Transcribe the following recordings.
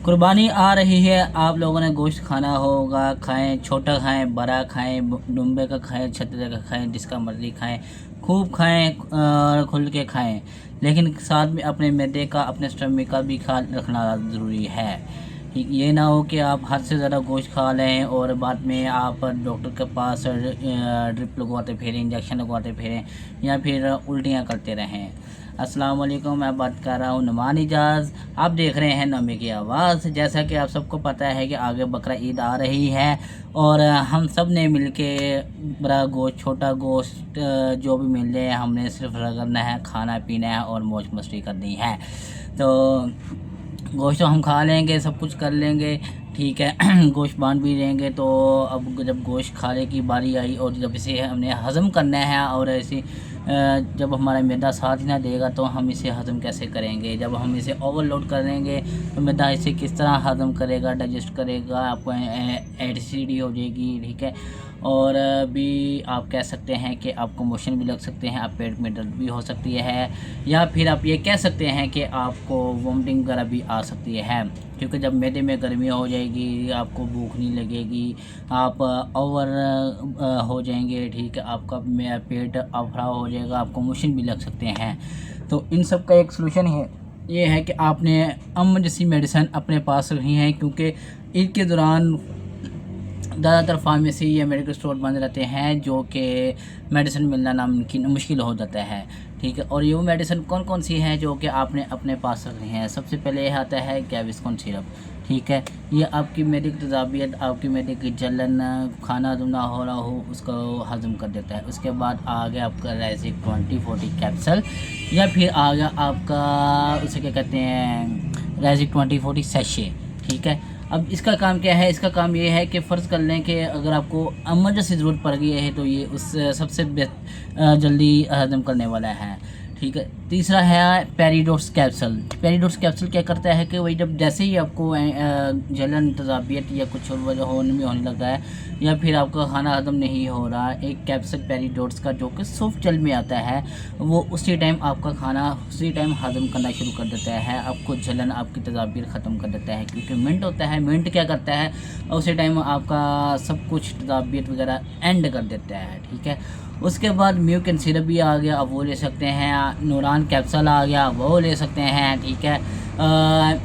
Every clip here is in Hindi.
कुर्बानी आ रही है। आप लोगों ने गोश्त खाना होगा, खाएं, छोटा खाएं, बड़ा खाएं, डुम्बे का खाएं, छतरे का खाएं, जिसका मर्ज़ी खाएं, खूब खाएं, खुल के खाएं, लेकिन साथ में अपने मैदे का, अपने स्टमक का भी ख्याल रखना ज़रूरी है। ये ना हो कि आप हद से ज़्यादा गोश्त खा लें और बाद में आप डॉक्टर के पास ड्रिप लगवाते फिरें, इंजेक्शन लगवाते फिरें या फिर उल्टियाँ करते रहें। अस्सलाम वालेकुम, मैं बात कर रहा हूँ नुमान इजाज़। आप देख रहे हैं नमी की आवाज़। जैसा कि आप सबको पता है कि आगे बकरा ईद आ रही है और हम सब ने मिल के बड़ा गोश्त, छोटा गोश्त जो भी मिल जाए, हमने सिर्फ रगड़ना है, खाना पीना है और मौज मस्ती करनी है। तो गोश्त तो हम खा लेंगे, सब कुछ कर लेंगे, ठीक है। गोश्त बांध भी लेंगे। तो अब जब गोश्त खाने की बारी आई और जब इसे हमने हज़म करना है और ऐसे जब हमारा मैदा साथ ही ना देगा तो हम इसे हज़म कैसे करेंगे। जब हम इसे ओवरलोड करेंगे तो मैदा इसे किस तरह हज़म करेगा, डाइजेस्ट करेगा, आपको एसिडिटी हो जाएगी, ठीक है। और भी आप कह सकते हैं कि आपको मोशन भी लग सकते हैं, आप पेट में दर्द भी हो सकती है, या फिर आप ये कह सकते हैं कि आपको वोमिटिंग वगैरह भी आ सकती है। क्योंकि जब मैदे में गर्मी हो जाएगी, आपको भूख नहीं लगेगी, आप ओवर हो जाएंगे, ठीक है, आपका पेट अफरा हो जाएगा, आपको मोशन भी लग सकते हैं। तो इन सब का एक सलूशन है, ये है कि आपने इमरजेंसी मेडिसिन अपने पास रखी हैं, क्योंकि ईद के दौरान ज़्यादातर फार्मेसी या मेडिकल स्टोर बंद रहते हैं, जो कि मेडिसिन मिलना नामुमकिन मुश्किल हो जाता है, ठीक है। और ये वो मेडिसिन कौन कौन सी हैं जो कि आपने अपने पास रखनी है। सबसे पहले यह आता है गैविस्कॉन सिरप, ठीक है। ये आपकी मैदे की तज़ाबियत, आपकी मैदे की जलन, खाना हज़म ना हो रहा हो, उसको हज़म कर देता है। उसके बाद आ गया आपका रेज़िक 2040 कैप्सूल, या फिर आ गया आपका उसे क्या कहते हैं, रेज़िक 2040 सैशे, ठीक है। अब इसका काम क्या है, इसका काम ये है कि फ़र्ज़ कर लें कि अगर आपको इमरजेंसी ज़रूरत पड़ गई है तो ये उस सबसे जल्दी हज़म करने वाला है, ठीक है। तीसरा है पेरिडोक्स कैप्सूल। पेरिडोक्स कैप्सूल क्या करता है कि वही जब जैसे ही आपको जलन, तज़ाबियत या कुछ और वजह होने लगा है, या फिर आपका खाना हज़म नहीं हो रहा, एक कैप्सूल पेरिडोक्स का जो कि सॉफ्ट जेल में आता है, वो उसी टाइम आपका खाना उसी टाइम हज़म करना शुरू कर देता है, आपको जलन, आपकी तज़ाबियत ख़त्म कर देता है। क्योंकि मिंट होता है, मिंट क्या करता है, उसी टाइम आपका सब कुछ तज़ाबियत वगैरह एंड कर देता है, ठीक है। उसके बाद म्यूकिन सिरप भी आ गया, अब वो ले सकते हैं। नूरान कैप्सूल आ गया, वो ले सकते हैं, ठीक है।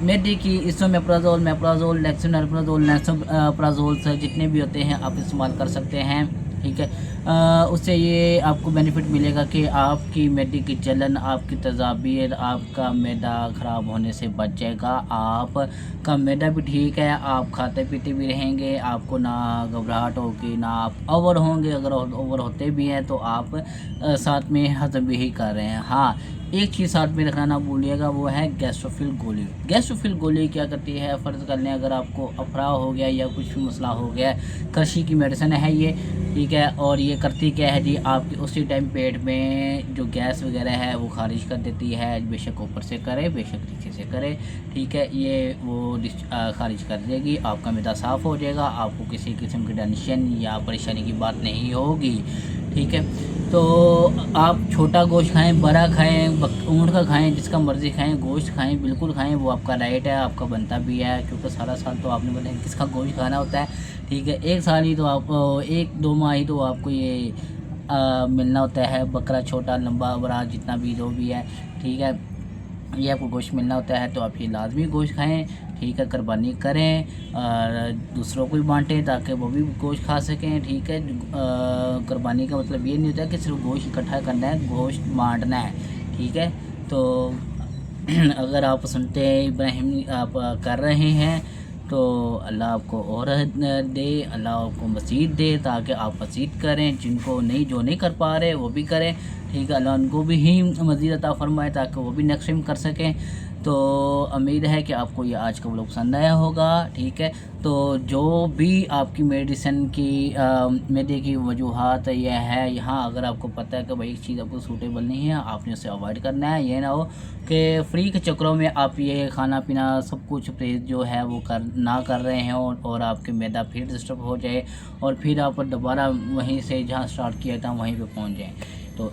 मैदे की इसोमेप्राज़ोल, मेप्राज़ोल, लेक्सोनरप्राज़ोल, लेसोप्राज़ोल से जितने भी होते हैं आप इस्तेमाल कर सकते हैं, ठीक है। उससे ये आपको बेनिफिट मिलेगा कि आपकी मैदे की जलन, आपकी तज़ाबियत, आपका मैदा ख़राब होने से बच जाएगा, आपका मैदा भी ठीक है, आप खाते पीते भी रहेंगे, आपको ना घबराहट होगी, ना आप ओवर होंगे। अगर ओवर होते भी हैं तो आप साथ में हज़म भी ही कर रहे हैं। हाँ, एक चीज़ साथ में रखना ना भूलिएगा, वो है गैस्ट्रोफिल गोली। गैस्ट्रोफिल गोली क्या करती है, फ़र्ज़ कर लें अगर आपको अफरा हो गया या कुछ भी मसला हो गया, कृषि की मेडिसिन है ये, ठीक है। और ये करती क्या है जी, आपके उसी टाइम पेट में जो गैस वगैरह है वो खारिज कर देती है, बेशक ऊपर से करे, बेशक नीचे से करे, ठीक है। ये वो खारिज कर देगी, आपका मैदा साफ़ हो जाएगा, आपको किसी किस्म की टेंशन या परेशानी की बात नहीं होगी, ठीक है। तो आप छोटा गोश्त खाएं, बड़ा खाएं, ऊँट का खाएं, जिसका मर्ज़ी खाएं, गोश्त खाएं, बिल्कुल खाएं, वो आपका राइट है, आपका बनता भी है। क्योंकि सारा साल तो आपने बताया किसका गोश्त खाना होता है, ठीक है। एक साल ही तो आपको, 1-2 माह ही तो आपको ये मिलना होता है, बकरा छोटा लंबा बड़ा जितना भी जो भी है, ठीक है, ये आपको गोश्त मिलना होता है। तो आप ये लाजमी गोश्त खाएं, ठीक है, कुर्बानी करें और दूसरों को भी बांटें ताकि वो भी गोश्त खा सकें, ठीक है। कुर्बानी का मतलब ये नहीं होता कि सिर्फ गोश्त इकट्ठा करना है, गोश्त बांटना है, ठीक है। तो अगर आप सुनते हैं इब्राहिम आप कर रहे हैं तो अल्लाह आपको और दे, अल्लाह आपको मज़ीद दे ताकि आप मज़ीद करें, जिनको नहीं, जो नहीं कर पा रहे वो भी करें, ठीक है। अल्लाह उनको भी ही मज़ीद अता फ़रमाए ताकि वो भी नेक्स्ट टाइम कर सकें। तो उम्मीद है कि आपको ये आज का व्लॉग पसंद आया होगा, ठीक है। तो जो भी आपकी मेडिसिन की मैदे की वजूहात यह है, यहाँ अगर आपको पता है कि भाई एक चीज़ आपको सूटेबल नहीं है, आपने उसे अवॉइड करना है। ये ना हो कि फ्री के चक्करों में आप ये खाना पीना सब कुछ परहेज़ जो है वो ना कर रहे हैं और आपके मैदा फिर डिस्टर्ब हो जाए और फिर आप दोबारा वहीं से जहाँ स्टार्ट किया था वहीं पे पहुँच जाएँ। तो